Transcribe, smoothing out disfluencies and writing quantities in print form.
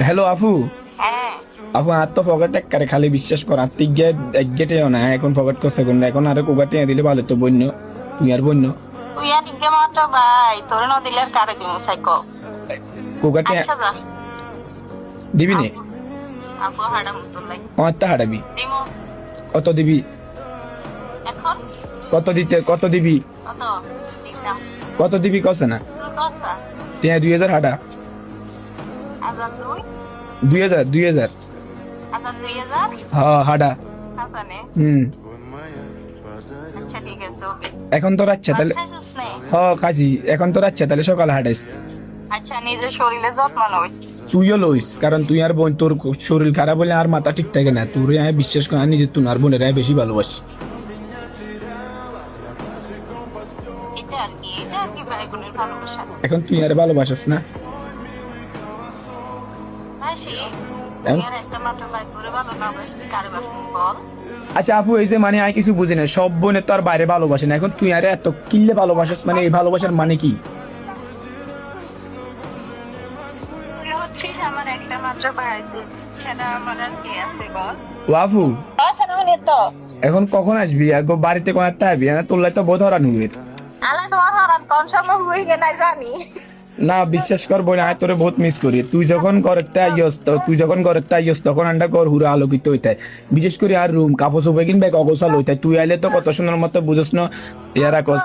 Hello আফু। হ্যাঁ, আপু আর তো ফকেট করে খালি বিশ্বাস কর আর তিগে এক গেটেও না এখন ফকেট করছে কোন এখন আর কোগাটে দিলে ভালো তো বন্য তুই আর বন্য তুই আর ইনকে মাত্র ভাই তোর ন দিলে আর কারে দিমু সাইকো। কোগাটে আচ্ছা যা দিবি নে আপু হাডা মুতুল লাই আমার তো হারাবি দিমু কত দিবি এখন কত দিবি কত দিতাম কত দিবি কছে না তুই কসা টিয়া 2000 হাডা আজান তুই 2000 আজান 2000 হ্যাঁ হাডা হাসানে। আচ্ছা ঠিক আছে ওকে এখন তোর আচ্ছা তাহলে খাইছিস নে? খাসি এখন তোর আচ্ছা তাহলে সকালে হাঁটাইস আচ্ছা নিজের শরীরে যত্ন লইস। তুইও লইস কারণ তুই আর বোন তোর শরীর খারাপ হলে আর মাথা ঠিক থাকে না তোর আমি বিশ্বাস করি নিজের তুই আর বোনের আমি বেশি ভালোবাসি এটা আর কি ভাই বোনের ভালোবাসা। এখন তুই আর ভালোবাসিস না হাসি তুই আর একটা মাত্র ভাই করে ভালো না বাসি কারে বাসি বল। আচ্ছা আপু এই যে মানে আমি কিছু বুঝি না সব বোনের তো আর বাইরে ভালোবাসে না এখন তুই আরে এত কিল্লে ভালোবাসিস মানে এই ভালোবাসার মানে কি তুই হচ্ছিস আমার একটা মাত্র ভাই সেটা আমার আর কে আছে বল। ও আপু আচ্ছা না তো এখন কখন আসবি একবার বাড়িতে কোন একটা আসবি না তোর লাই তো বোধ হরান হুয়ের আলা তোমার হারান কোন সময় হয়ে গে নাই জানি। না বিশ্বাস কর বোন আমি তোরে বহুত মিস করি তুই যখন ঘরেতে আইয়স তখন আন্ডা ঘর হুরা আলোকিত হইতায় বিশেষ করে আর রুম কাপড় চোপড় কিনবে অগোছাল হইতায় তুই আইলে তো কত সুন্দর মতো বুঝস না ইয়ারা কস